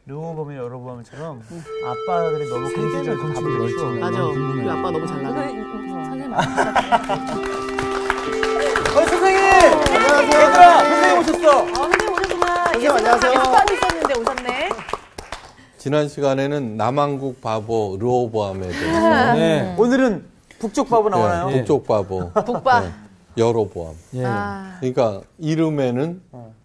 르호보암 여로보암처럼 아빠들이 너무 건축을 답을 넣었죠. 맞아. 우리 아빠 너무 잘 나가. 선생님 선생님! 안녕하세요. 얘들아, 선생님 오셨어. 선생님 오셨구나. 선생님 안녕하세요. 예술관 있었는데 오셨네. 지난 시간에는 남한국 바보 르호보암에 대해서 네. 오늘은 북쪽 바보 나오나요? 네, 북쪽 바보 북바. 여로보암. 예. 그러니까 이름에는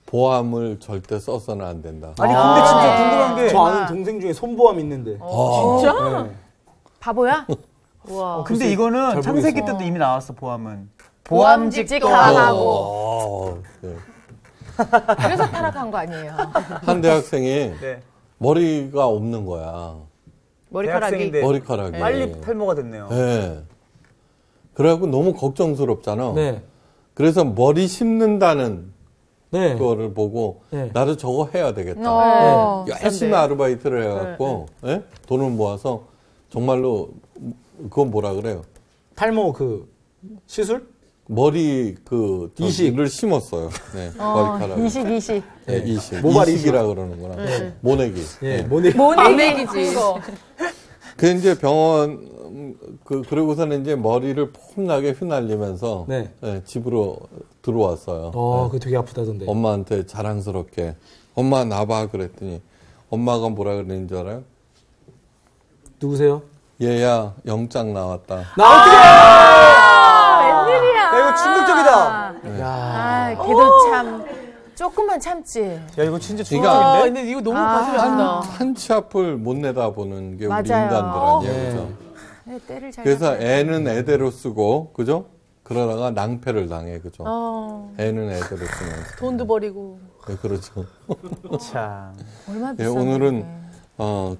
보암을 절대 써서는 안 된다. 아니 근데 진짜 궁금한 게 저 아는 동생 중에 손보암 있는데. 진짜? 네. 바보야? 우와. 근데 이거는 잘 창세기 모르겠어. 때도 이미 나왔어 보암은. 보암직도 보암직도. 네. 그래서 타락한 거 아니에요? 한 대학생이 네. 머리가 없는 거야. 머리카락이. 대학생인데 머리카락이. 빨리 탈모가 됐네요. 네. 그래갖고 너무 걱정스럽잖아. 네. 그래서 머리 심는다는 네. 그거를 보고 네. 나도 저거 해야 되겠다. 어. 열심히 아르바이트를 해갖고 예? 돈을 모아서 정말로 그건 뭐라 그래요? 탈모 그 시술? 머리 그 이식. 저기를 심었어요. 네, 머리카락. 이식. 네, 이식. 모발 이식이라 그러는구나. 모내기. 예. 네. 모내기지. 그 이제 병원 그러고서는 이제 머리를 폼나게 휘날리면서 네. 예, 집으로 들어왔어요. 그거 되게 아프다던데. 엄마한테 자랑스럽게 엄마 나봐 그랬더니 엄마가 뭐라 그랬는 줄 알아요? 누구세요? 얘야 영장 나왔다. 웬일이야. 야 이거 충격적이다. 야. 걔도 참 조금만 참지. 야 이거 진짜 그러니까 충격인데. 근데 이거 너무 가슴이 아프다. 한치 앞을 못 내다보는 게 우리 맞아요. 인간들 아니에요, 네. 그죠? 네, 때를 잘 그래서 잡아야 돼. 애는 애대로 쓰고, 그죠? 그러다가 낭패를 당해, 그죠? 애는 애대로 쓰면서. 돈도 버리고. 네, 그렇죠. 참. 얼마나 네, 비싼데. 오늘은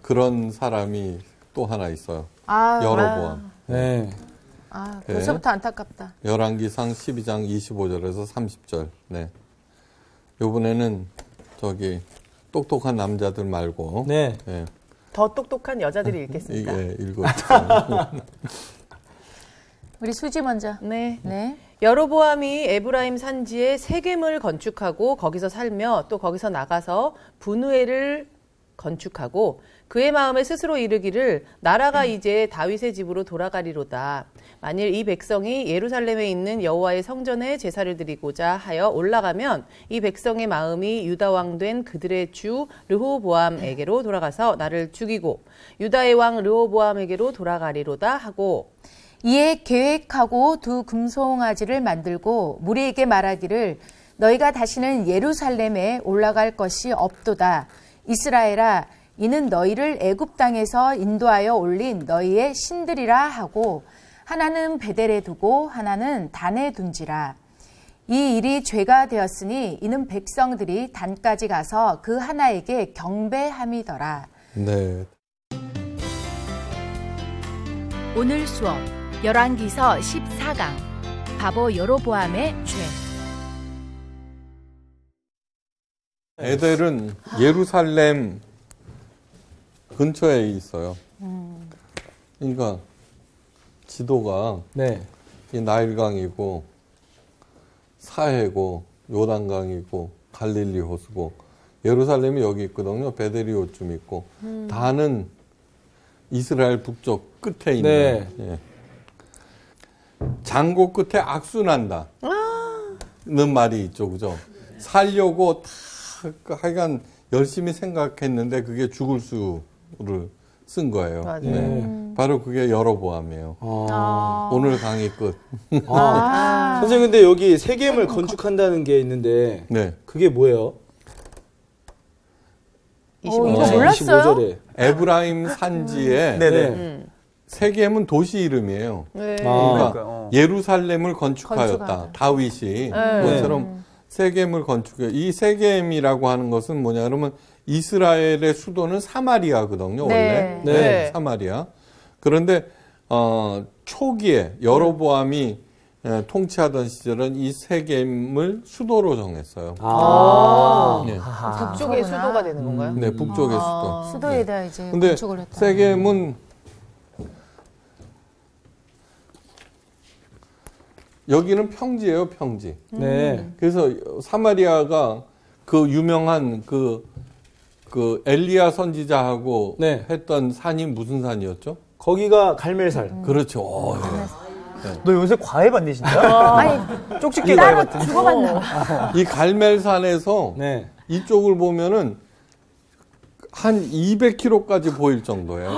그런 사람이 또 하나 있어요. 여로보암. 네. 벌써부터 안타깝다. 열왕기상 12장 25절에서 30절. 네. 요번에는 저기 똑똑한 남자들 말고 네. 예, 더 똑똑한 여자들이 읽겠습니다. 읽어주세요. 우리 수지 먼저. 네. 네. 여로보암이 에브라임 산지에 세겜을 건축하고 거기서 살며 또 거기서 나가서 분우엘을 건축하고 그의 마음에 스스로 이르기를 나라가 이제 다윗의 집으로 돌아가리로다. 만일 이 백성이 예루살렘에 있는 여호와의 성전에 제사를 드리고자 하여 올라가면 이 백성의 마음이 유다 왕 된 그들의 주 르호보암에게로 돌아가서 나를 죽이고 유다의 왕 르호보암에게로 돌아가리로다 하고 이에 계획하고 두 금송아지를 만들고 무리에게 말하기를 너희가 다시는 예루살렘에 올라갈 것이 없도다. 이스라엘아 이는 너희를 애굽 땅에서 인도하여 올린 너희의 신들이라 하고 하나는 베델에 두고 하나는 단에 둔지라. 이 일이 죄가 되었으니 이는 백성들이 단까지 가서 그 하나에게 경배함이더라. 네. 오늘 수업 열왕기서 14강 바보 여로보암의 죄. 에델은 예루살렘 근처에 있어요. 그러니까 지도가 네. 이 나일강이고 사해고 요단강이고 갈릴리 호수고 예루살렘이 여기 있거든요. 베델이 요쯤 있고 다는 이스라엘 북쪽 끝에 있는 예. 장고 끝에 악순한다 는 말이 있죠. 그죠? 살려고 다 하여간 열심히 생각했는데 그게 죽을 수를 쓴 거예요. 맞아요. 네. 바로 그게 여로보암이에요. 오늘 강의 끝. 선생님 근데 여기 세겜을 건축한다는 게 있는데 네. 그게 뭐예요? 이거 몰랐어요? 25절에. 에브라임 산지에 네네. 세겜은 도시 이름이에요. 네. 그러니까 그러니까요. 예루살렘을 건축하였다. 건축하다. 다윗이 그것처럼 세겜을 건축해. 이 세겜이라고 하는 것은 뭐냐 그러면 이스라엘의 수도는 사마리아거든요. 원래 네. 네. 사마리아. 그런데 초기에 여로보암이 통치하던 시절은 이 세겜을 수도로 정했어요. 네. 북쪽의 수도가 되는 건가요? 네, 북쪽의 수도. 수도에다 이제 근데 건축을 했다. 세겜은 여기는 평지예요, 평지. 네. 그래서 사마리아가 그 유명한 그 그 엘리야 선지자하고 네. 했던 산이 무슨 산이었죠? 거기가 갈멜살. 그렇죠. 너 요새 과외 받니 진짜? 아니, 쪽집게 과외 따로 받더니. 주고받나. 이 갈멜산에서 네. 이쪽을 보면은 한 200km까지 보일 정도예요.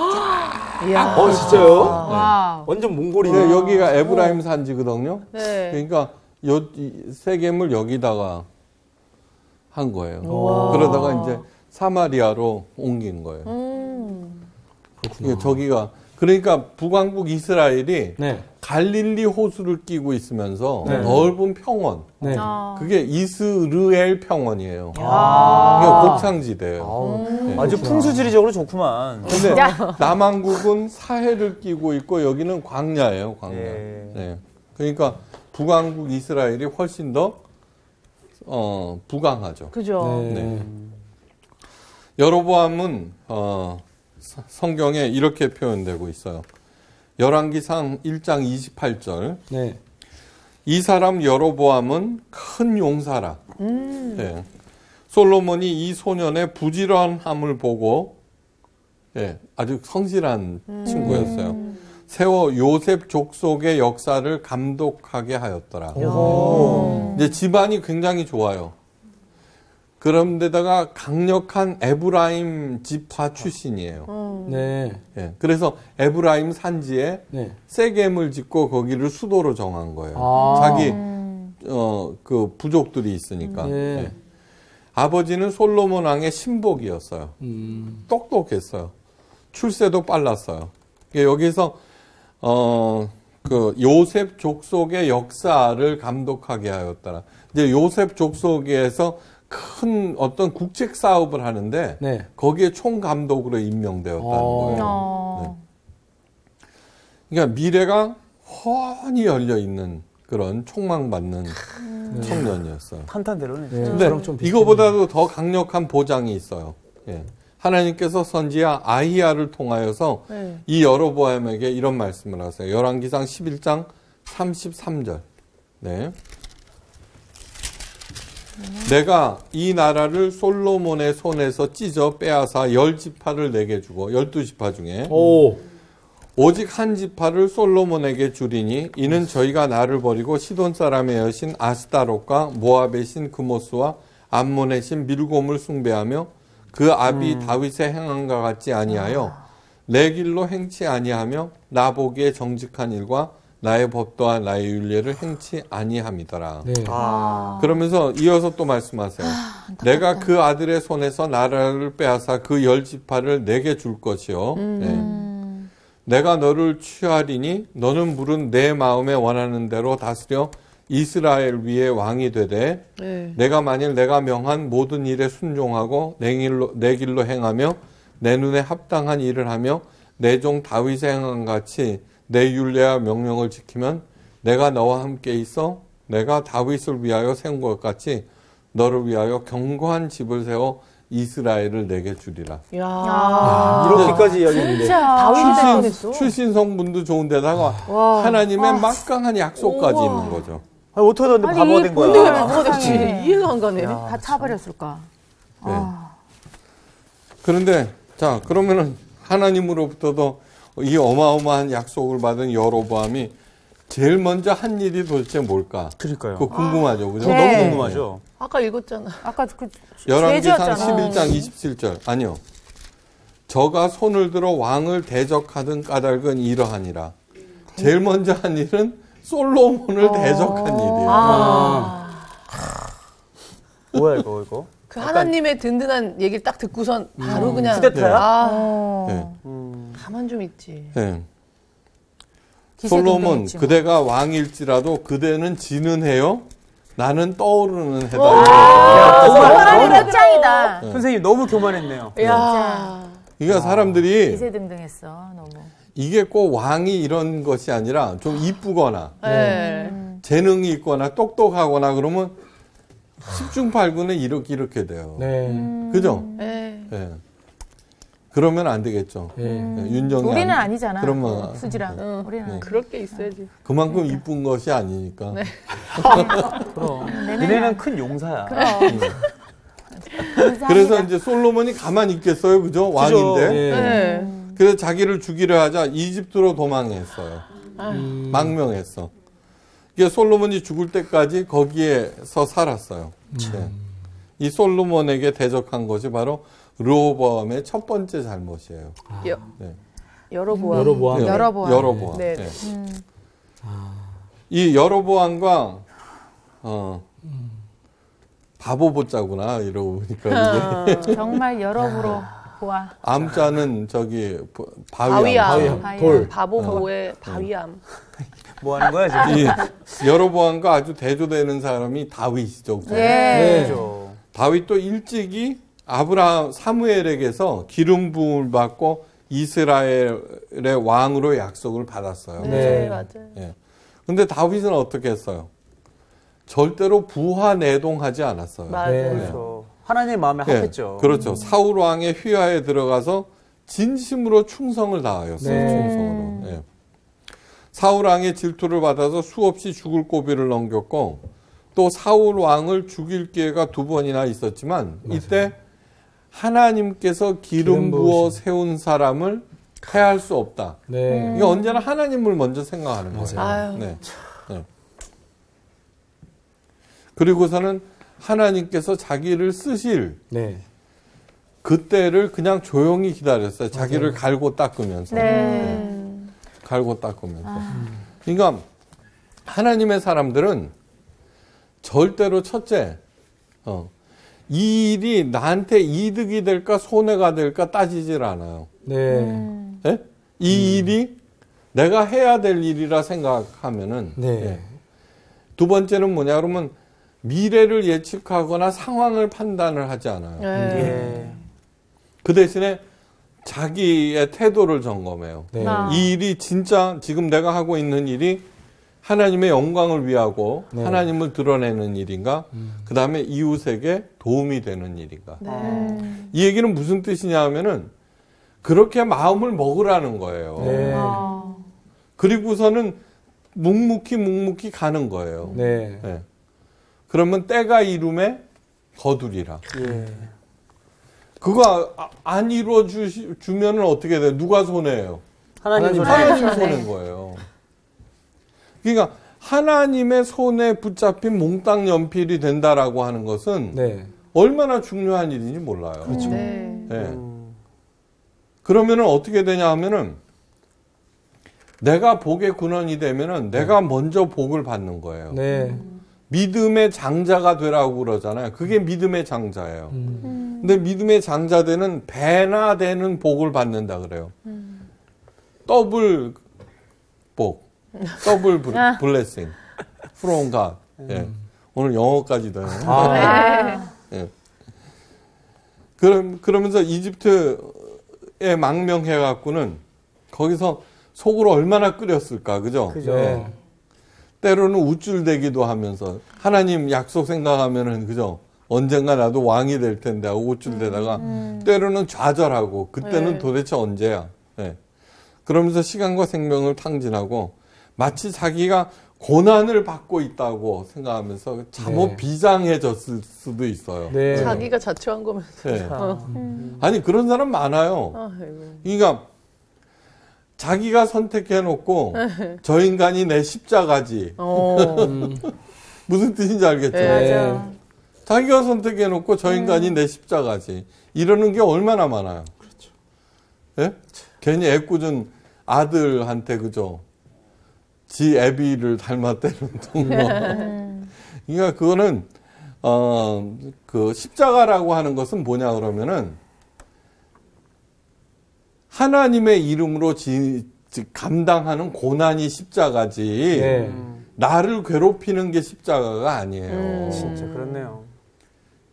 이야. 진짜요? 와. 완전 몽골이네. 네, 여기가 에브라임 산지거든요. 네. 그러니까 세겜을 여기다가 한 거예요. 그러다가 이제 사마리아로 옮긴 거예요. 그러니까 저기가 그러니까 북왕국 이스라엘이 네. 갈릴리 호수를 끼고 있으면서 네. 넓은 평원. 네. 그게 이스르엘 평원이에요. 그게 곡창지대예요. 네. 아주 풍수지리적으로 좋구만. 근데 남왕국은 사해를 끼고 있고 여기는 광야예요, 광야. 예. 네. 그러니까 북왕국 이스라엘이 훨씬 더 부강하죠. 그죠. 네. 여로보암은 성경에 이렇게 표현되고 있어요. 열왕기상 1장 28절. 네. 이 사람 여로보암은 큰 용사라. 네. 솔로몬이 이 소년의 부지런함을 보고 아주 성실한 친구였어요. 세워 요셉 족속의 역사를 감독하게 하였더라. 이제 집안이 굉장히 좋아요. 그런데다가 강력한 에브라임 지파 출신이에요. 네. 예, 그래서 에브라임 산지에 네. 세겜을 짓고 거기를 수도로 정한 거예요. 자기 그 부족들이 있으니까. 네. 예. 아버지는 솔로몬 왕의 신복이었어요. 똑똑했어요. 출세도 빨랐어요. 여기서 그 요셉 족속의 역사를 감독하게 하였더라. 이제 요셉 족속에서 큰 어떤 국책 사업을 하는데 네. 거기에 총감독으로 임명되었다는 거예요. 네. 그러니까 미래가 훤히 열려 있는 그런 촉망받는 청년이었어요. 탄탄대로네. 네. 근데 저랑 좀 비슷해요. 이거보다도 더 강력한 보장이 있어요. 예. 하나님께서 선지자 아히야를 통하여서 네. 이 여로보암에게 이런 말씀을 하세요. 열왕기상 11장 33절. 네. 내가 이 나라를 솔로몬의 손에서 찢어 빼앗아 10지파를 내게 주고 12지파 중에 오. 오직 한 지파를 솔로몬에게 주리니 이는 저희가 나를 버리고 시돈 사람의 여신 아스타롯과 모압의 신 그모스와 암몬의 신 밀곰을 숭배하며 그 아비 다윗의 행함과 같지 아니하여 내 길로 행치 아니하며 나 보기에 정직한 일과 나의 법도와 나의 율례를 행치 아니함이더라. 네. 그러면서 이어서 또 말씀하세요. 내가 그 아들의 손에서 나라를 빼앗아 그 10지파를 내게 줄 것이요. 네. 내가 너를 취하리니 너는 물은 내 마음에 원하는 대로 다스려 이스라엘 위에 왕이 되되 네. 내가 만일 내가 명한 모든 일에 순종하고 내 길로 행하며 내 눈에 합당한 일을 하며 내 종 다윗의 행함 같이 내 율례와 명령을 지키면 내가 너와 함께 있어 내가 다윗을 위하여 세운 것 같이 너를 위하여 견고한 집을 세워 이스라엘을 내게 주리라. 야. 이렇게까지 이야기했는데. 다윗이 될 뻔했어. 출신 성분도 좋은데다가 하나님의 막강한 약속까지 있는 거죠. 아니, 어떻게 하는데 아니, 바보가 이 된 근데 왜 거야? 바보가 됐지? 이해가 안 가네. 다 차버렸을까? 네. 그런데 자 그러면은 하나님으로부터도 이 어마어마한 약속을 받은 여로보암이 제일 먼저 한 일이 도대체 뭘까? 그러니까요. 그거 궁금하죠, 그죠? 네. 너무 궁금하죠. 아까 읽었잖아. 아까 그 열왕기상 죄지었잖아. 11장 27절 아니요. 저가 손을 들어 왕을 대적하던 까닭은 이러하니라. 제일 먼저 한 일은 솔로몬을 대적한 일이에요. 뭐야 이거? 그 하나님의 든든한 얘기를 딱 듣고선 바로 그냥 쿠데타야? 네. 가만 좀 있지. 네. 기세등등했지 솔로몬 뭐. 그대가 왕일지라도 그대는 지는 해요. 나는 떠오르는 해다. 하나님의 짱이다. 선생님 너무 교만했네요. 야. 그러니까 사람들이 기세등등했어 너무. 이게 꼭 왕이 이런 것이 아니라 좀 이쁘거나 네. 재능이 있거나 똑똑하거나 그러면 10중 8구는 이렇게 돼요. 네. 그죠? 네. 네. 그러면 안 되겠죠. 네. 네, 윤정이 우리는 안- 아니잖아. 그러면 수지랑. 우리는 그럴 게 있어야지. 그만큼 이쁜 것이 아니니까. 그럼. 니네는 큰 용사야. 감사합니다. 그래서 이제 솔로몬이 가만히 있겠어요, 그죠? 왕인데. 예. 네. 그래서 자기를 죽이려 하자 이집트로 도망했어요. 망명했어. 이게 솔로몬이 죽을 때까지 거기에서 살았어요. 네. 이 솔로몬에게 대적한 것이 바로 르호보암의 첫 번째 잘못이에요. 네. 여로보암. 여로보암. 네. 여로보암. 여로보암. 네. 네. 이 여로보암과 바보 보자구나 이러고 보니까 이게 정말 여러부로 보아. 암자는 저기 바위암. 돌. 바보 보의 바위암. 뭐 하는 거야 지금? 이 여로보암과 아주 대조되는 사람이 다윗이죠. 그죠? 예. 네. 그렇죠. 다윗도 일찍이 아브라함 사무엘에게서 기름 부음을 받고 이스라엘의 왕으로 약속을 받았어요. 네, 네. 맞아요. 예. 근데 다윗은 어떻게 했어요? 절대로 부하내동하지 않았어요. 맞아요. 네. 그렇죠. 하나님의 마음에 예, 합했죠. 그렇죠. 사울 왕의 휘하에 들어가서 진심으로 충성을 다하였어요. 네. 충성으로. 예. 사울 왕의 질투를 받아서 수없이 죽을 고비를 넘겼고 또 사울 왕을 죽일 기회가 2번이나 있었지만 이때 하나님께서 기름 부어 세운 사람을 패할 수 없다. 네. 이게 언제나 하나님을 먼저 생각하는 거예요. 아유. 네. 네. 그리고서는 하나님께서 자기를 쓰실 네. 그때를 그냥 조용히 기다렸어요. 자기를 갈고 닦으면서. 네. 갈고 닦으면서. 그러니까 하나님의 사람들은 절대로 첫째, 이 일이 나한테 이득이 될까 손해가 될까 따지질 않아요. 네. 예? 이 일이 내가 해야 될 일이라 생각하면은 네. 예. 두 번째는 뭐냐 그러면 미래를 예측하거나 상황을 판단을 하지 않아요. 네. 예. 그 대신에 자기의 태도를 점검해요. 네. 이 일이 진짜 지금 내가 하고 있는 일이 하나님의 영광을 위하고 네. 하나님을 드러내는 일인가? 그 다음에 이웃에게 도움이 되는 일인가? 이 얘기는 무슨 뜻이냐 하면은 그렇게 마음을 먹으라는 거예요. 네. 그리고서는 묵묵히 가는 거예요. 네. 예. 그러면 때가 이름에 거두리라. 예. 그거 안 이루어 주면은 어떻게 돼요? 누가 손해예요? 하나님 손에. 하나님 손해인 거예요. 그러니까 하나님의 손에 붙잡힌 몽땅 연필이 된다라고 하는 것은 네. 얼마나 중요한 일인지 몰라요. 그렇죠. 네. 예. 그러면은 어떻게 되냐 하면은 내가 복의 근원이 되면은 내가 먼저 복을 받는 거예요. 네. 믿음의 장자가 되라고 그러잖아요. 그게 믿음의 장자예요. 근데 믿음의 장자되는 배나 되는 복을 받는다 그래요. 더블 복, 더블 블레싱, from God. 예. 오늘 영어까지 되네. 예. 그러면서 이집트에 망명해갖고는 거기서 속으로 얼마나 끓였을까, 그죠? 그죠. 네. 때로는 우쭐대기도 하면서 하나님 약속 생각하면은 그죠? 언젠가 나도 왕이 될 텐데 하고 우쭐대다가 때로는 좌절하고 그때는 네. 도대체 언제야? 네. 그러면서 시간과 생명을 탕진하고 마치 자기가 고난을 받고 있다고 생각하면서 참못 네. 비장해졌을 수도 있어요. 네. 자기가 자초한 거면서. 네. 아니 그런 사람 많아요. 아이고. 그러니까 자기가 선택해놓고 저 인간이 내 십자가지. 무슨 뜻인지 알겠죠? 네. 자기가 선택해놓고 저 인간이 내 십자가지. 이러는 게 얼마나 많아요. 그렇죠. 예? 괜히 애꿎은 아들한테 그죠? 지 애비를 닮았다는 동거. 그러니까 그거는 그 십자가라고 하는 것은 뭐냐 그러면은 하나님의 이름으로 감당하는 고난이 십자가지. 네. 나를 괴롭히는 게 십자가가 아니에요. 진짜 그렇네요.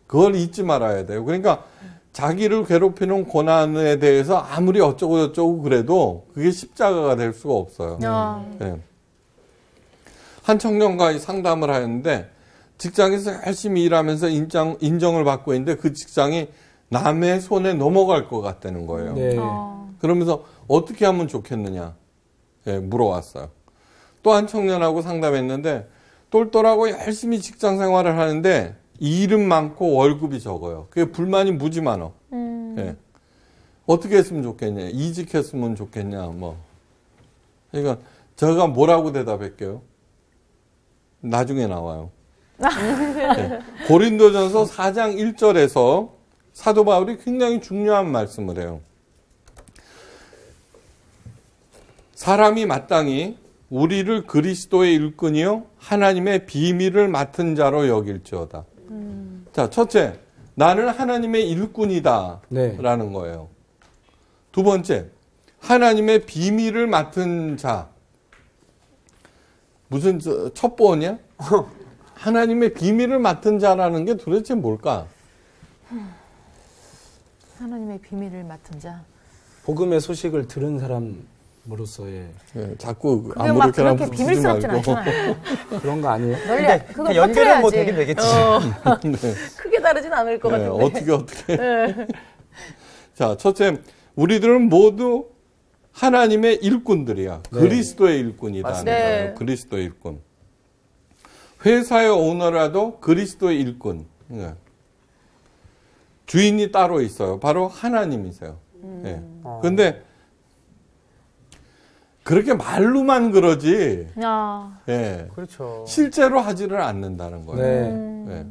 그걸 잊지 말아야 돼요. 그러니까 자기를 괴롭히는 고난에 대해서 아무리 어쩌고 그래도 그게 십자가가 될 수가 없어요. 네. 한 청년과 상담을 하였는데 직장에서 열심히 일하면서 인정을 받고 있는데 그 직장이 남의 손에 넘어갈 것 같다는 거예요. 네. 그러면서 어떻게 하면 좋겠느냐 물어왔어요. 또 한 청년하고 상담했는데 똘똘하고 열심히 직장 생활을 하는데 일은 많고 월급이 적어요. 그게 불만이 무지 많어. 예. 어떻게 했으면 좋겠냐? 이직했으면 좋겠냐? 뭐. 그러니까 제가 뭐라고 대답할게요? 나중에 나와요. 네. 고린도전서 4장 1절에서 사도 바울이 굉장히 중요한 말씀을 해요. 사람이 마땅히 우리를 그리스도의 일꾼이요 하나님의 비밀을 맡은 자로 여길지어다. 자, 첫째, 나는 하나님의 일꾼이다 라는 거예요. 두 번째, 하나님의 비밀을 맡은 자. 무슨 첩보냐? 하나님의 비밀을 맡은 자라는 게 도대체 뭘까? 하나님의 비밀을 맡은 자. 복음의 소식을 들은 사람으로서의 네, 자꾸 그게 막 아무렇게나 그렇게 붙이지 비밀스럽진 말고. 않잖아요. 그런 거 아니에요? 원래 그거 그러니까 연결은 뭐 퍼뜨려야지. 되긴 되겠지. 네. 크게 다르진 않을 것 네, 같은데. 어떻게. 자, 첫째, 우리들은 모두 하나님의 일꾼들이야. 네. 그리스도의 일꾼이다. 맞습니다. 네. 그리스도의 일꾼. 회사의 오너라도 그리스도의 일꾼. 네. 주인이 따로 있어요. 바로 하나님이세요. 네. 근데 그렇게 말로만 그러지, 네. 그렇죠. 실제로 하지를 않는다는 거예요. 네. 네.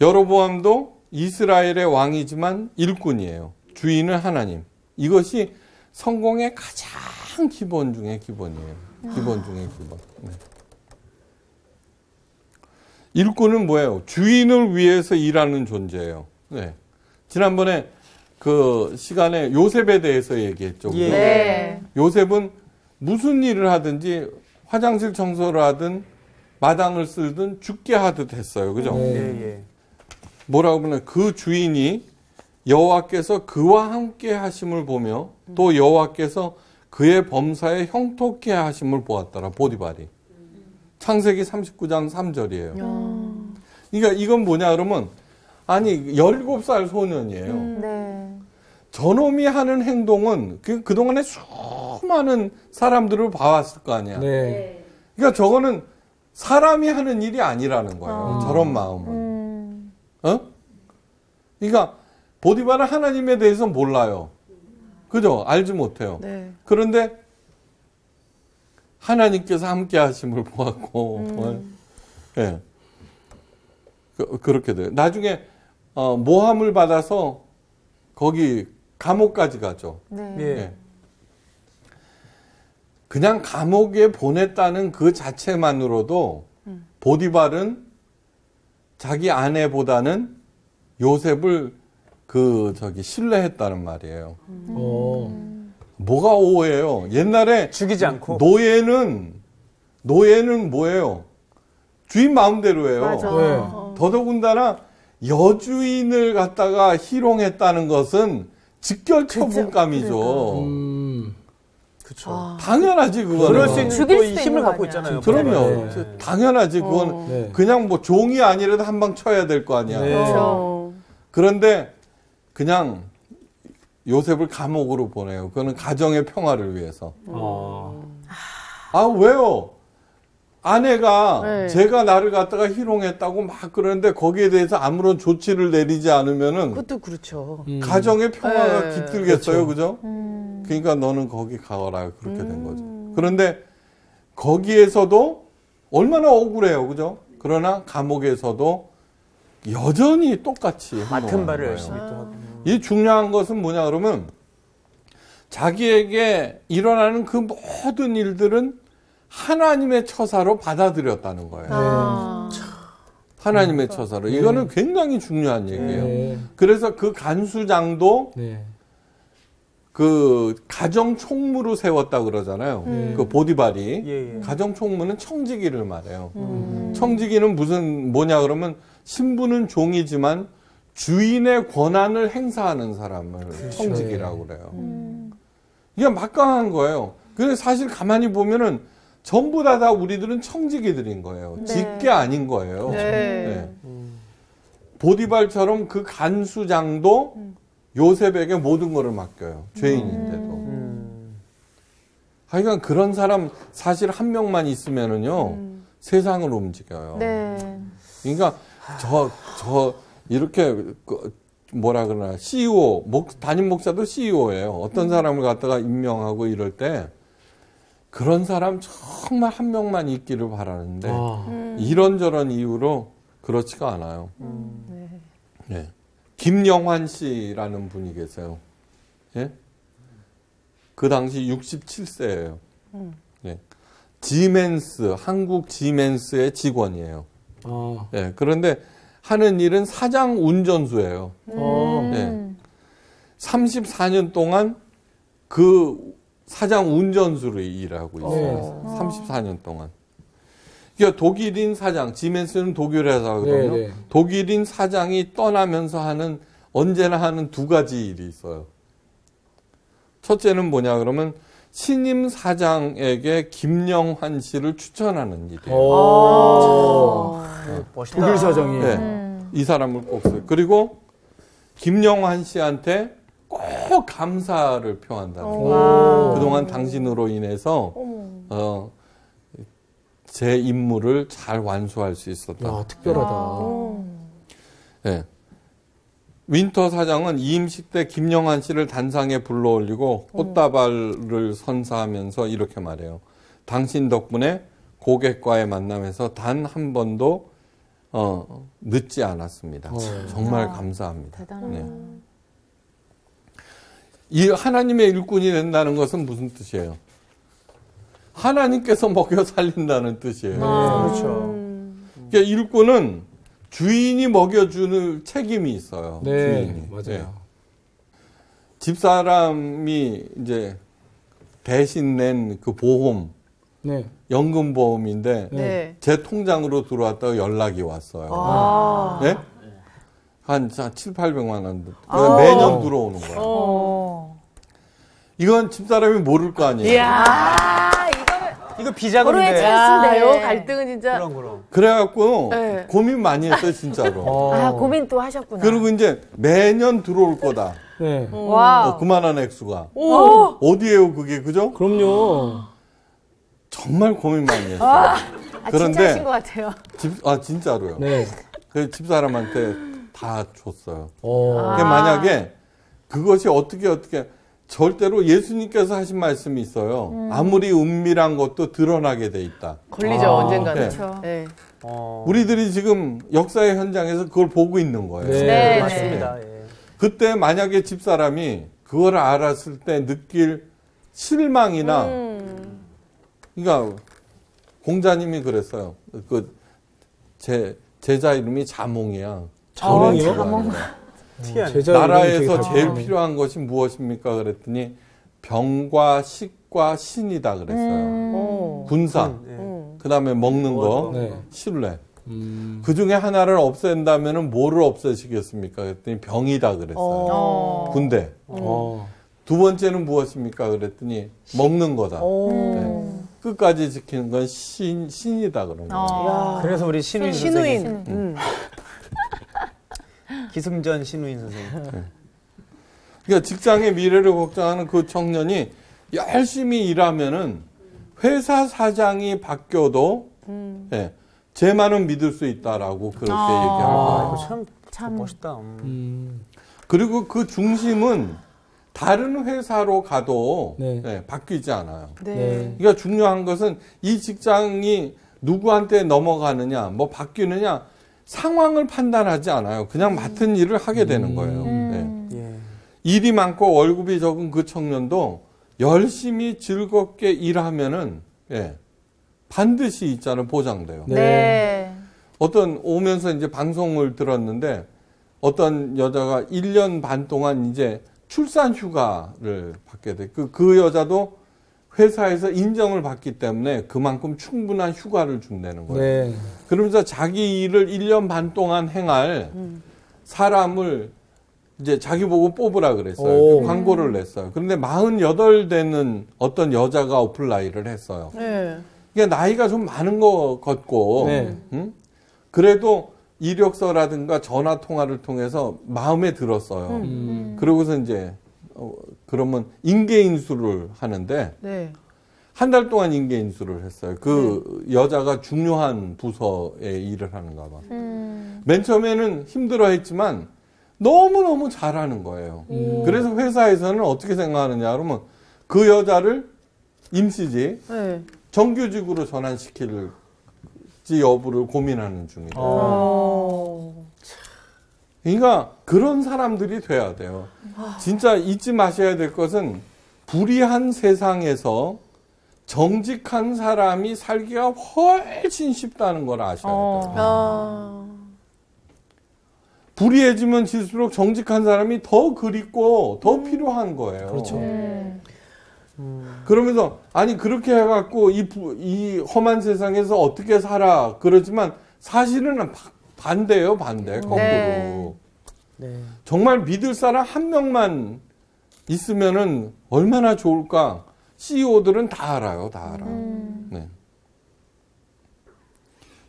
여로보암도 이스라엘의 왕이지만 일꾼이에요. 주인은 하나님. 이것이 성공의 가장 기본 중에 기본이에요. 기본 중에 기본. 네. 일꾼은 뭐예요? 주인을 위해서 일하는 존재예요. 네. 지난번에 그 시간에 요셉에 대해서 얘기했죠. 예. 네. 요셉은 무슨 일을 하든지 화장실 청소를 하든 마당을 쓸든 죽게 하듯 했어요. 그죠? 네. 예, 예. 뭐라고 보면 그 주인이 여호와께서 그와 함께 하심을 보며 또 여호와께서 그의 범사에 형통케 하심을 보았더라. 보디발이. 창세기 39장 3절이에요. 그러니까 이건 뭐냐 그러면 아니 17살 소년이에요. 네. 저놈이 하는 행동은 그동안에 수많은 사람들을 봐왔을 거 아니야. 네. 그러니까 저거는 사람이 하는 일이 아니라는 거예요. 저런 마음은. 어? 그러니까 보디발은 하나님에 대해서 몰라요. 그죠? 알지 못해요. 네. 그런데 하나님께서 함께 하심을 보았고, 예. 그렇게 돼요. 나중에, 모함을 받아서 거기 감옥까지 가죠. 네. 예. 예. 그냥 감옥에 보냈다는 그 자체만으로도 보디발은 자기 아내보다는 요셉을 신뢰했다는 말이에요. 뭐가 오해예요? 옛날에 죽이지 않고. 노예는 뭐예요? 주인 마음대로예요. 맞아. 네. 더더군다나 여주인을 갖다가 희롱했다는 것은 직결처분감이죠. 그렇죠. 당연하지 그거는. 그럴 수 있는 죽일 또 수도 이 있는 힘을 거 갖고 아니야. 있잖아요. 그럼요. 네. 당연하지 그건 네. 그냥 뭐 종이 아니라도 한 방 쳐야 될 거 아니야. 네. 그렇죠. 그런데 그냥 요셉을 감옥으로 보내요. 그거는 가정의 평화를 위해서. 아 왜요? 아내가 네. 제가 나를 갖다가 희롱했다고 막 그러는데 거기에 대해서 아무런 조치를 내리지 않으면은 그것도 그렇죠. 가정의 평화가 네. 깃들겠어요, 그죠? 그러니까 너는 거기 가거라 그렇게 된 거죠. 그런데 거기에서도 얼마나 억울해요, 그죠? 그러나 감옥에서도 여전히 똑같이 맡은 행동하는 바를 거예요. 열심히 또 하고. 이 중요한 것은 뭐냐 그러면 자기에게 일어나는 그 모든 일들은 하나님의 처사로 받아들였다는 거예요. 아. 하나님의 처사로. 이거는 굉장히 중요한 얘기예요. 네. 그래서 그 간수장도 네. 그 가정 총무로 세웠다 그러잖아요. 그 보디발이 예, 예. 가정 총무는 청지기를 말해요. 청지기는 뭐냐 그러면 신부는 종이지만 주인의 권한을 행사하는 사람을 청지기라고 그래요. 이게 막강한 거예요. 근데 사실 가만히 보면은 전부 다 우리들은 청지기들인 거예요. 직계 아닌 거예요. 네. 보디발처럼 그 간수장도 요셉에게 모든 것을 맡겨요. 죄인인데도. 하여간 그런 사람 사실 한 명만 있으면은요, 세상을 움직여요. 네. 그러니까 이렇게 뭐라 그러나 CEO 담임 목사도 CEO예요. 어떤 사람을 갖다가 임명하고 이럴 때 그런 사람 정말 한 명만 있기를 바라는데 이런저런 이유로 그렇지가 않아요. 네. 김영환 씨라는 분이 계세요. 예? 그 당시 67세예요. 네. 지멘스, 한국 지멘스의 직원이에요. 네. 그런데 하는 일은 사장 운전수예요. 네. 34년 동안 그 사장 운전수로 일하고 있어요. 34년 동안. 그러니까 독일인 사장, 지멘스는 독일 회사거든요. 네, 네. 독일인 사장이 떠나면서 언제나 하는 두 가지 일이 있어요. 첫째는 뭐냐 그러면 신임 사장에게 김영환 씨를 추천하는 일이에요. 멋있다. 독일 사장이. 네. 이 사람을 꼭 써요. 그리고 김영환 씨한테 꼭 감사를 표한다는 거예요. 그동안 당신으로 인해서 제 임무를 잘 완수할 수 있었다. 야, 특별하다. 네. 윈터 사장은 이임식 때 김영환 씨를 단상에 불러올리고 꽃다발을 선사하면서 이렇게 말해요. 당신 덕분에 고객과의 만남에서 단 한 번도 늦지 않았습니다. 정말 감사합니다. 네. 이 하나님의 일꾼이 된다는 것은 무슨 뜻이에요? 하나님께서 먹여 살린다는 뜻이에요. 그렇죠. 그러니까 일꾼은 주인이 먹여주는 책임이 있어요. 네, 주인이. 맞아요. 네. 집사람이 이제 대신 낸 그 보험, 네. 연금보험인데 네. 제 통장으로 들어왔다가 연락이 왔어요. 아. 네? 한 7, 800만 원. 매년 들어오는 거예요. 이건 집사람이 모를 거 아니에요. 이거 비자금인데. 야, 요 갈등은 진짜. 그럼. 그래갖고 네. 고민 많이 했어요, 진짜로. 고민 또 하셨구나. 그리고 이제 매년 들어올 거다. 네. 와. 그만한 액수가. 오. 어디에요, 그게, 그죠? 그럼요. 정말 고민 많이 했어요. 진짜 하신 것 같아요. 진짜로요. 네. 그 집사람한테 다 줬어요. 어. 근데 만약에 그것이 어떻게 절대로 예수님께서 하신 말씀이 있어요. 아무리 은밀한 것도 드러나게 돼 있다. 걸리죠, 언젠가는. 네. 네. 우리들이 지금 역사의 현장에서 그걸 보고 있는 거예요. 네. 맞습니다. 예. 그때 만약에 집사람이 그걸 알았을 때 느낄 실망이나, 그러니까 공자님이 그랬어요. 제자 이름이 자몽이야. 자몽이요? 자몽. 제자 나라에서 이름이 되게 제일 다르네. 필요한 것이 무엇입니까? 그랬더니 병과 식과 신이다 그랬어요. 군사, 그 다음에 먹는 거, 네. 신뢰. 그 중에 하나를 없앤다면 뭐를 없애시겠습니까? 그랬더니 병이다 그랬어요. 군대. 두 번째는 무엇입니까? 그랬더니 먹는 거다. 네. 끝까지 지키는 건 신이다 그런 거예요. 그래서 우리 신우인 신우인. 선생님. 기승전 신우인 선생님. 그러니까 직장의 미래를 걱정하는 그 청년이 열심히 일하면은 회사 사장이 바뀌어도 예, 쟤만은 믿을 수 있다라고 그렇게 얘기하는 거예요. 이거 참 멋있다. 그리고 그 중심은 다른 회사로 가도 네. 예, 바뀌지 않아요. 네. 그러니까 중요한 것은 이 직장이 누구한테 넘어가느냐, 뭐 바뀌느냐 상황을 판단하지 않아요. 그냥 맡은 일을 하게 되는 거예요. 예. 예. 일이 많고 월급이 적은 그 청년도 열심히 즐겁게 일하면은 예, 반드시 있잖아요. 보장돼요. 네. 어떤 오면서 이제 방송을 들었는데 어떤 여자가 1년 반 동안 이제 출산 휴가를 받게 돼. 그 여자도 회사에서 인정을 받기 때문에 그만큼 충분한 휴가를 준다는 거예요. 네. 그러면서 자기 일을 1년 반 동안 행할 사람을 이제 자기 보고 뽑으라 그랬어요. 오. 그 광고를 냈어요. 그런데 48 되는 어떤 여자가 어플라이를 했어요. 네. 이게 나이가 좀 많은 것 같고, 네. 응? 그래도 이력서라든가 전화 통화를 통해서 마음에 들었어요. 그러고서 이제 그러면 인계인수를 하는데 네. 한 달 동안 인계인수를 했어요. 그 여자가 중요한 부서에 일을 하는가 봐. 맨 처음에는 힘들어했지만 너무너무 잘하는 거예요. 그래서 회사에서는 어떻게 생각하느냐 그러면 그 여자를 임시직 네. 정규직으로 전환시킬지 여부를 고민하는 중이에요. 그러니까 그런 사람들이 돼야 돼요. 진짜 잊지 마셔야 될 것은 불의한 세상에서 정직한 사람이 살기가 훨씬 쉽다는 걸 아셔야 돼요. 불의해지면 질수록 정직한 사람이 더 그립고 더 필요한 거예요. 그렇죠. 그러면서 아니 그렇게 해갖고 이 험한 세상에서 어떻게 살아 그러지만 사실은 반대예요. 반대. 거꾸로. 네. 정말 믿을 사람 한 명만 있으면은 얼마나 좋을까. CEO들은 다 알아요. 다 알아. 네.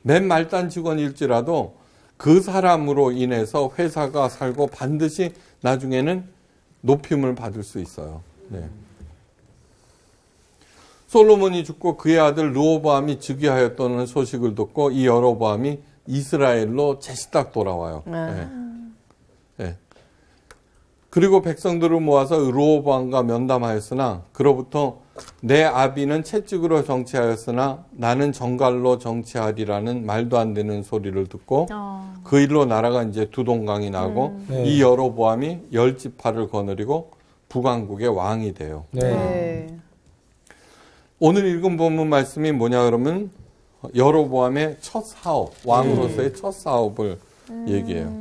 맨 말단 직원일지라도 그 사람으로 인해서 회사가 살고 반드시 나중에는 높임을 받을 수 있어요. 네. 솔로몬이 죽고 그의 아들 르호보암이 즉위하였다는 소식을 듣고 이 여로보암이 이스라엘로 제시딱 돌아와요. 네. 네. 그리고 백성들을 모아서 르호보암과 면담하였으나 그로부터 내 아비는 채찍으로 정치하였으나 나는 정갈로 정치하리라는 말도 안 되는 소리를 듣고 그 일로 나라가 이제 두동강이 나고 이 여로보암이 10지파를 거느리고 북왕국의 왕이 돼요. 네. 오늘 읽은 본문 말씀이 뭐냐 그러면 여로보암의 첫 사업, 왕으로서의 첫 사업을 얘기해요.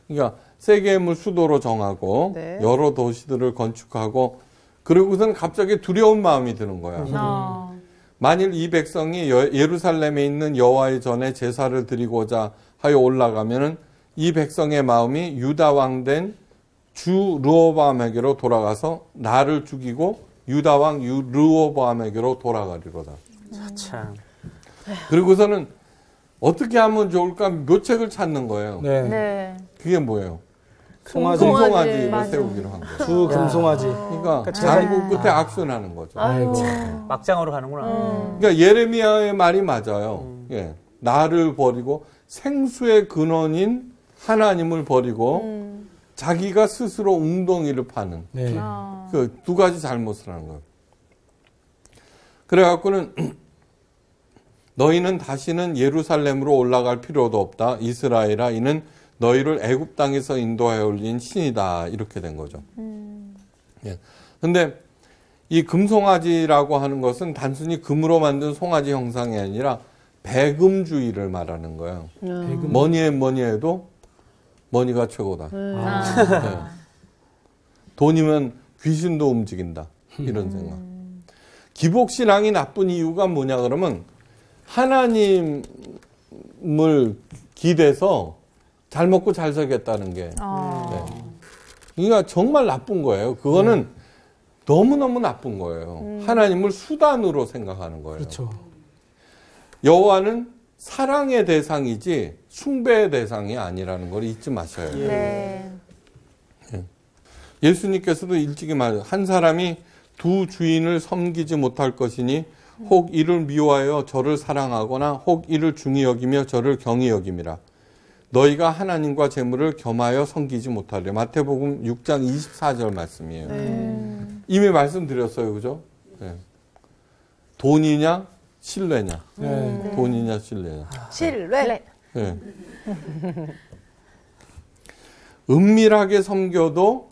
그러니까 세겜을 수도로 정하고 네. 여러 도시들을 건축하고 그리고선 갑자기 두려운 마음이 드는 거야. 만일 이 백성이 예루살렘에 있는 여호와의 전에 제사를 드리고자 하여 올라가면은 이 백성의 마음이 유다 왕 된 주 르호보암에게로 돌아가서 나를 죽이고 유다 왕 르호보암에게로 돌아가리로다. 참. 그리고서는 어떻게 하면 좋을까 묘책을 찾는 거예요. 네. 네. 그게 뭐예요? 송아지. 금송아지를 맞아. 세우기로 한 거예요. 두 금송아지. 그러니까 장구 끝에 악순하는 거죠. 아이고. 막장으로 가는구나. 그러니까 예레미야의 말이 맞아요. 예. 나를 버리고 생수의 근원인 하나님을 버리고 자기가 스스로 웅덩이를 파는 네. 그 두 가지 잘못을 하는 거예요. 그래갖고는 너희는 다시는 예루살렘으로 올라갈 필요도 없다. 이스라엘아 이는 너희를 애굽 땅에서 인도하여 올린 신이다. 이렇게 된 거죠. 예. 근데 이 금송아지라고 하는 것은 단순히 금으로 만든 송아지 형상이 아니라 배금주의를 말하는 거예요. 뭐니 해도 머니가 최고다. 네. 돈이면 귀신도 움직인다. 이런 생각. 기복신앙이 나쁜 이유가 뭐냐 그러면 하나님을 기대서 잘 먹고 잘 살겠다는 게. 네. 그러니까 정말 나쁜 거예요. 그거는 너무너무 나쁜 거예요. 하나님을 수단으로 생각하는 거예요. 그렇죠. 여호와는 사랑의 대상이지 숭배의 대상이 아니라는 걸 잊지 마셔야 돼요. 네. 예수님께서도 일찍이 한 사람이 두 주인을 섬기지 못할 것이니 혹 이를 미워하여 저를 사랑하거나 혹 이를 중히 여기며 저를 경히 여김이라. 너희가 하나님과 재물을 겸하여 섬기지 못하리라. 마태복음 6장 24절 말씀이에요. 이미 말씀드렸어요. 그죠? 네. 돈이냐 신뢰냐. 네. 돈이냐 신뢰냐. 신뢰. 네. 은밀하게 섬겨도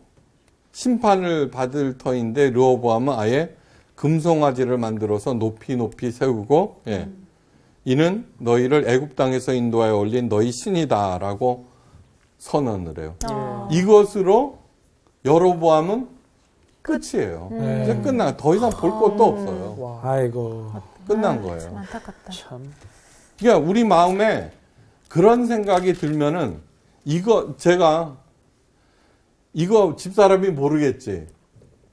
심판을 받을 터인데 르호보암은 아예 금송아지를 만들어서 높이 세우고 이는 너희를 애굽 땅에서 인도하여 올린 너희 신이다라고 선언을 해요. 이것으로 여로보암은 끝이에요. 이제 끝나. 더 이상 볼 것도 없어요. 아이고. 끝난 거예요. 안타깝다. 참. 그러니까 우리 마음에 그런 생각이 들면은 제가 이거 집사람이 모르겠지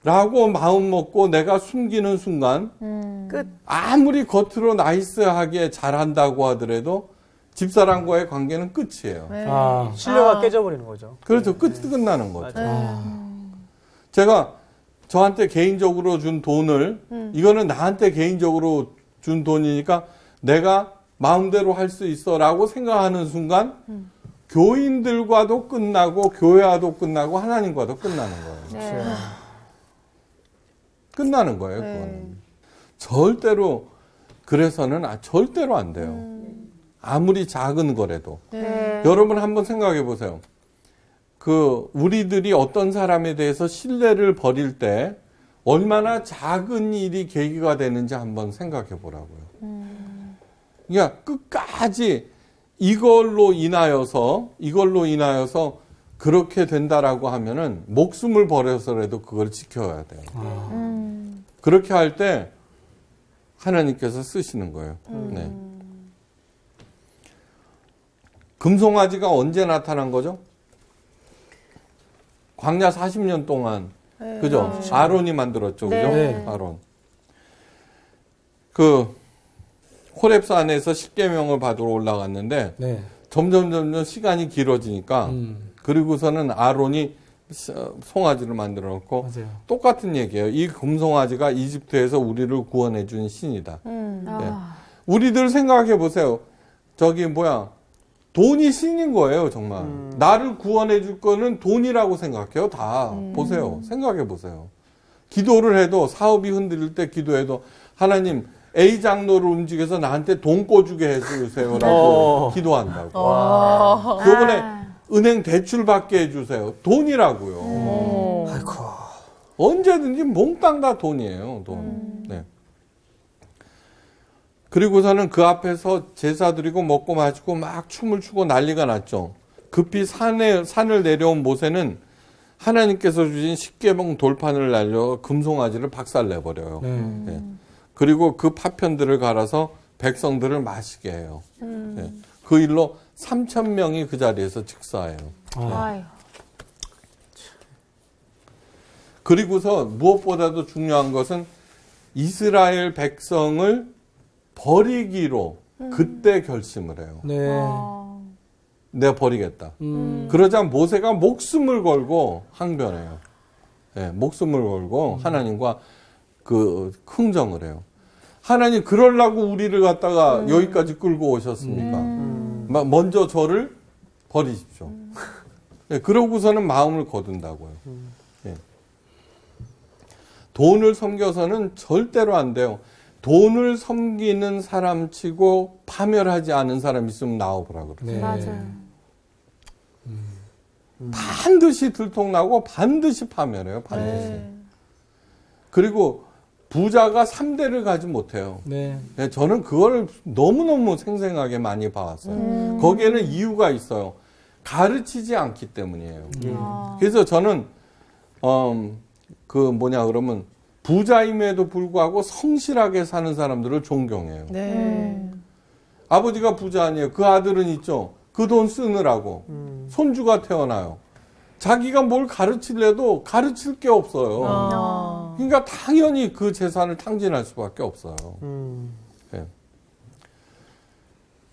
라고 마음 먹고 내가 숨기는 순간 끝. 아무리 겉으로 나이스하게 잘한다고 하더라도 집사람과의 관계는 끝이에요. 네. 아. 신뢰가 깨져버리는 거죠. 그렇죠. 끝나는 거죠. 맞아요. 제가 저한테 개인적으로 준 돈을 이거는 나한테 개인적으로 준 돈이니까 내가 마음대로 할 수 있어 라고 생각하는 순간 교인들과도 끝나고 교회와도 끝나고 하나님과도 끝나는 거예요. 네. 끝나는 거예요. 그거는. 절대로 그래서는 절대로 안 돼요. 아무리 작은 거라도. 네. 여러분 한번 생각해 보세요. 우리들이 어떤 사람에 대해서 신뢰를 버릴 때 얼마나 작은 일이 계기가 되는지 한번 생각해 보라고요. 그러니까 끝까지 이걸로 인하여서 그렇게 된다라고 하면은 목숨을 버려서라도 그걸 지켜야 돼요. 그렇게 할 때 하나님께서 쓰시는 거예요. 네. 금송아지가 언제 나타난 거죠? 광야 40년 동안. 그죠? 아론이 만들었죠. 그죠? 네. 아론. 호렙산에서 십계명을 받으러 올라갔는데 네. 점점 시간이 길어지니까 그리고서는 아론이 송아지를 만들어 놓고 맞아요. 똑같은 얘기예요. 이 금송아지가 이집트에서 우리를 구원해 준 신이다. 네. 우리들 생각해 보세요. 돈이 신인 거예요, 정말. 나를 구원해 줄 거는 돈이라고 생각해요, 다. 보세요. 생각해 보세요. 기도를 해도, 사업이 흔들릴 때 기도해도, 하나님, A 장로를 움직여서 나한테 돈 꿔주게 해주세요라고 기도한다고. 요번에 은행 대출 받게 해주세요. 돈이라고요. 아이고. 언제든지 몽땅 다 돈이에요, 돈. 네. 그리고서는 그 앞에서 제사 드리고 먹고 마시고 막 춤을 추고 난리가 났죠. 급히 산을 내려온 모세는 하나님께서 주신 십계명 돌판을 날려 금송아지를 박살내버려요. 네. 그리고 그 파편들을 갈아서 백성들을 마시게 해요. 네. 그 일로 3,000명이 그 자리에서 즉사해요. 아유. 그리고서 무엇보다도 중요한 것은 이스라엘 백성을 버리기로 그때 결심을 해요. 네. 내가 버리겠다. 그러자 모세가 목숨을 걸고 항변해요. 네, 목숨을 걸고 하나님과 흥정을 해요. 하나님 그러려고 우리를 갖다가 여기까지 끌고 오셨습니까? 먼저 저를 버리십시오. 네, 그러고서는 마음을 거둔다고요. 네. 돈을 섬겨서는 절대로 안 돼요. 돈을 섬기는 사람 치고 파멸하지 않은 사람 있으면 나와보라 그러죠. 네. 맞아요. 반드시 들통나고 반드시 파멸해요. 반드시. 그리고 부자가 3대를 가지 못해요. 네. 네, 저는 그걸 너무너무 생생하게 많이 봐왔어요. 거기에는 이유가 있어요. 가르치지 않기 때문이에요. 그래서 저는 그러면 부자임에도 불구하고 성실하게 사는 사람들을 존경해요. 네. 아버지가 부자 아니에요. 그 아들은 있죠. 그 돈 쓰느라고 손주가 태어나요. 자기가 뭘 가르치려도 가르칠 게 없어요. 그러니까 당연히 그 재산을 탕진할 수밖에 없어요. 네.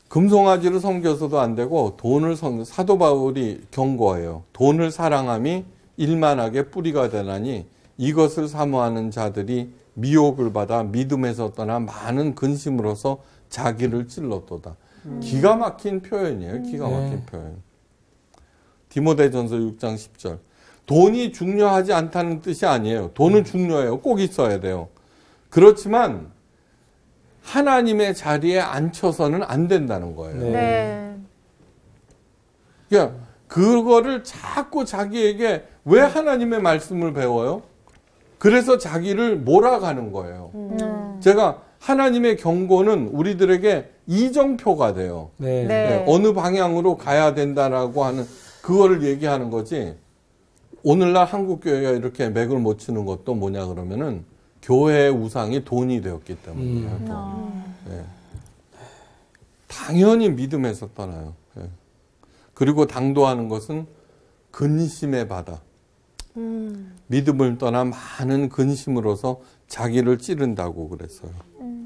금송아지를 섬겨서도 안 되고 사도 바울이 경고해요. 돈을 사랑함이 일만하게 뿌리가 되나니 이것을 사모하는 자들이 미혹을 받아 믿음에서 떠나 많은 근심으로서 자기를 찔렀도다. 기가 막힌 표현이에요. 기가 막힌 표현. 디모데전서 6장 10절. 돈이 중요하지 않다는 뜻이 아니에요. 돈은 중요해요. 꼭 있어야 돼요. 그렇지만 하나님의 자리에 앉혀서는 안 된다는 거예요. 네. 그러니까 그거를 자꾸 자기에게 왜 하나님의 말씀을 배워요? 그래서 자기를 몰아가는 거예요. 제가 하나님의 경고는 우리들에게 이정표가 돼요. 네. 네, 어느 방향으로 가야 된다라고 하는 그거를 얘기하는 거지. 오늘날 한국교회가 이렇게 맥을 못 치는 것도 뭐냐 그러면은 교회의 우상이 돈이 되었기 때문이에요. 네. 당연히 믿음에서 떠나요. 네. 그리고 당도하는 것은 근심의 바다. 믿음을 떠나 많은 근심으로서 자기를 찌른다고 그랬어요.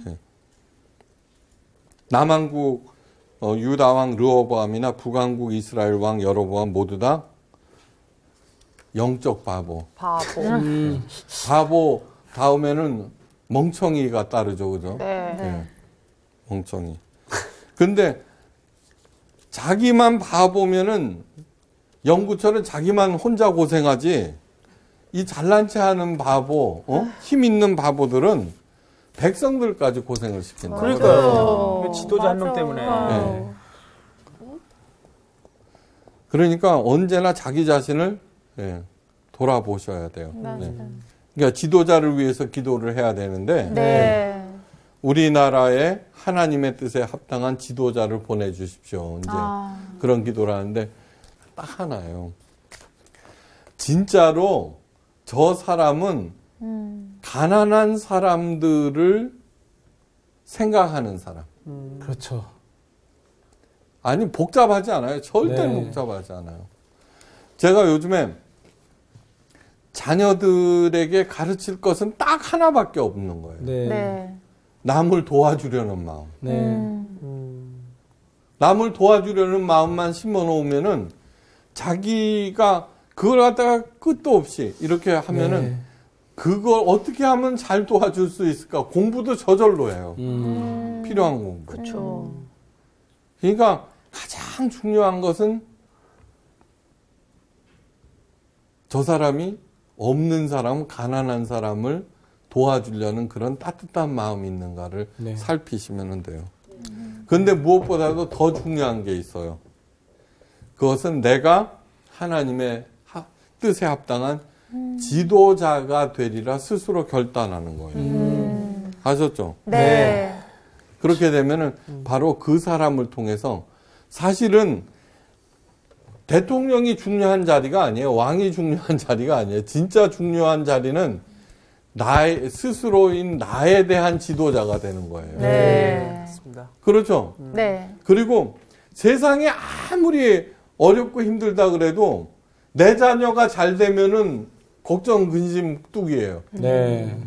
네. 남한국 유다 왕 르호보암이나 북한국 이스라엘 왕 여로보암 모두 다 영적 바보. 바보 다음에는 멍청이가 따르죠, 그죠? 네. 네. 멍청이. 근데 자기만 봐보면은 영구처럼 자기만 혼자 고생하지 이 잘난 체 하는 바보, 힘 있는 바보들은 백성들까지 고생을 시킨다. 그러니까요. 지도자 한 명 때문에. 네. 그러니까 언제나 자기 자신을 돌아보셔야 돼요. 네. 그러니까 지도자를 위해서 기도를 해야 되는데 네. 우리나라에 하나님의 뜻에 합당한 지도자를 보내주십시오. 이제 그런 기도를 하는데 딱 하나예요. 진짜로 저 사람은 가난한 사람들을 생각하는 사람. 그렇죠. 아니 복잡하지 않아요. 절대 네. 복잡하지 않아요. 제가 요즘에 자녀들에게 가르칠 것은 딱 하나밖에 없는 거예요. 네. 네. 남을 도와주려는 마음. 네. 남을 도와주려는 마음만 심어 놓으면은 자기가 그걸 갖다가 끝도 없이 이렇게 하면은 네. 그걸 어떻게 하면 잘 도와줄 수 있을까? 공부도 저절로 해요. 필요한 공부. 그렇죠. 그러니까 가장 중요한 것은 저 사람이 없는 사람, 가난한 사람을 도와주려는 그런 따뜻한 마음이 있는가를 네. 살피시면 돼요. 그런데 무엇보다도 더 중요한 게 있어요. 그것은 내가 하나님의 뜻에 합당한 지도자가 되리라 스스로 결단하는 거예요. 아셨죠? 네. 그렇게 되면은 바로 그 사람을 통해서 사실은 대통령이 중요한 자리가 아니에요. 왕이 중요한 자리가 아니에요. 진짜 중요한 자리는 나의 스스로인 나에 대한 지도자가 되는 거예요. 네. 맞습니다. 그렇죠? 네. 그리고 세상에 아무리 어렵고 힘들다 그래도 내 자녀가 잘 되면은 걱정, 근심 뚝이에요. 네.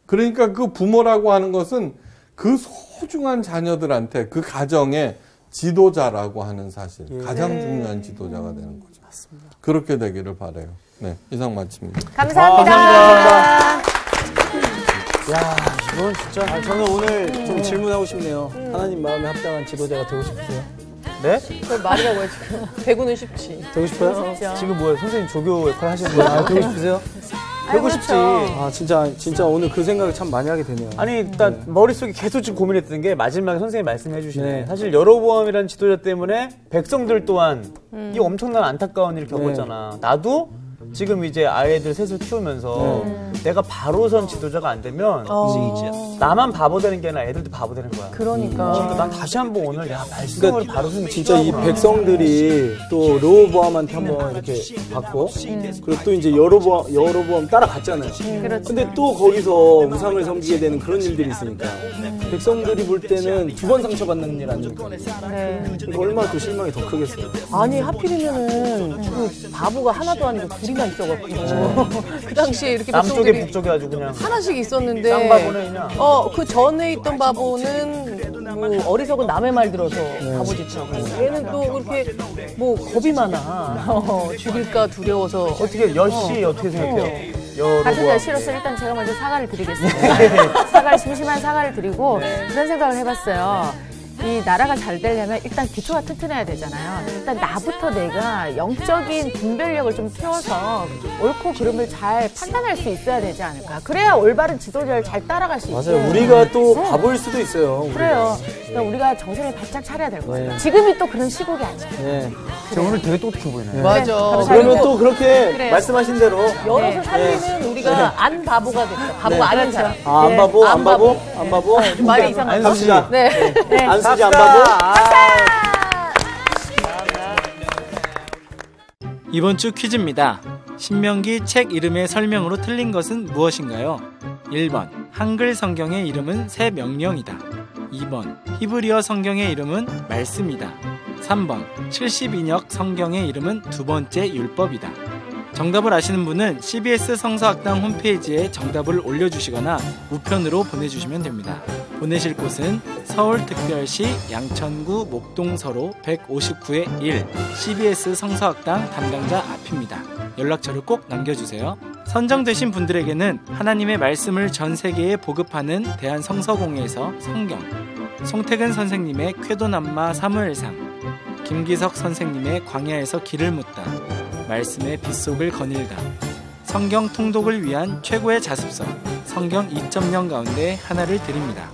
그러니까 그 부모라고 하는 것은 그 소중한 자녀들한테 그 가정의 지도자라고 하는 사실, 가장 중요한 지도자가 되는 거죠. 맞습니다. 그렇게 되기를 바라요. 네, 이상 마칩니다. 감사합니다. 야, 이건 진짜. 저는 오늘 좀 질문하고 싶네요. 하나님 마음에 합당한 지도자가 되고 싶으세요? 네? 그걸 말이라고 해 지금. 배구는 쉽지. 되고 싶어요? 지금 뭐예요? 선생님 조교 역할 하시는 거예요? 아, 되고 싶으세요? 되고 싶지. 아, 진짜 오늘 그 생각을 참 많이 하게 되네요. 아니 일단 머릿속에 계속 지금 고민했던 게 마지막에 선생님이 말씀해 주시네. 네. 사실 여로보암이라는 지도자 때문에 백성들 또한 이 엄청난 안타까운 일을 겪었잖아. 나도 지금 이제 아이들 셋을 키우면서 내가 바로선 지도자가 안 되면 나만 바보 되는 게 아니라 애들도 바보 되는 거야. 그러니까 난 다시 한번 오늘 내가 말씀을 바로선 진짜 이 백성들이 또 르호보암한테 한번 이렇게 받고 그리고 또 이제 여로보암 따라갔잖아요. 근데 또 거기서 우상을 섬기게 되는 그런 일들이 있으니까 백성들이 볼 때는 두 번 상처받는 일 아닙니까? 그러니까 얼마나 또 실망이 더 크겠어요. 아니 하필이면은 그 바보가 하나도 아니고 둘이나 있어갖고 그 당시에 이렇게 남쪽에 백성들이 북쪽에 아주 그냥 하나씩 있었는데 쌍바보네 그냥. 그 전에 있던 바보는 뭐 어리석은 남의 말 들어서 바보짓하고 얘는 또 그렇게 뭐 겁이 많아. 죽일까 두려워서 어떻게 여씨 어떻게 생각해요? 같은 여시로서 일단 제가 먼저 사과를 드리겠습니다. 심심한 사과를 드리고 그런 생각을 해봤어요. 이 나라가 잘 되려면 일단 기초가 튼튼해야 되잖아요. 일단 나부터 내가 영적인 분별력을 좀 키워서 옳고 그름을 잘 판단할 수 있어야 되지 않을까. 그래야 올바른 지도자를 잘 따라갈 수 있고. 맞아요. 우리가 또 바보일 수도 있어요. 그래요. 그러니까 우리가 정신을 바짝 차려야 될 거예요. 지금이 또 그런 시국이 아니에요. 네. 저 오늘 되게 똑똑해 보이네. 맞아. 그러면 또 그렇게 그래요. 말씀하신 대로 열어서 살리는 우리가 안 바보가 됐다. 바보가 아닌 사람. 안 바보, 안 바보, 안 바보. 말이 이상하다. 안 쓰자. 네. 안 쓰지 안 바보. 이번 주 퀴즈입니다. 신명기 책 이름의 설명으로 틀린 것은 무엇인가요? 1번 한글 성경의 이름은 새 명령이다. 2번 히브리어 성경의 이름은 말씀이다. 3번 72역 성경의 이름은 두 번째 율법이다. 정답을 아시는 분은 CBS 성서학당 홈페이지에 정답을 올려주시거나 우편으로 보내주시면 됩니다. 보내실 곳은 서울특별시 양천구 목동서로 159-1 CBS 성서학당 담당자 앞입니다. 연락처를 꼭 남겨주세요. 선정되신 분들에게는 하나님의 말씀을 전 세계에 보급하는 대한성서공회에서 성경, 송태근 선생님의 쾌도남마 사무엘상, 김기석 선생님의 광야에서 길을 묻다, 말씀의 빗속을 거닐다, 성경 통독을 위한 최고의 자습서 성경 2.0 가운데 하나를 드립니다.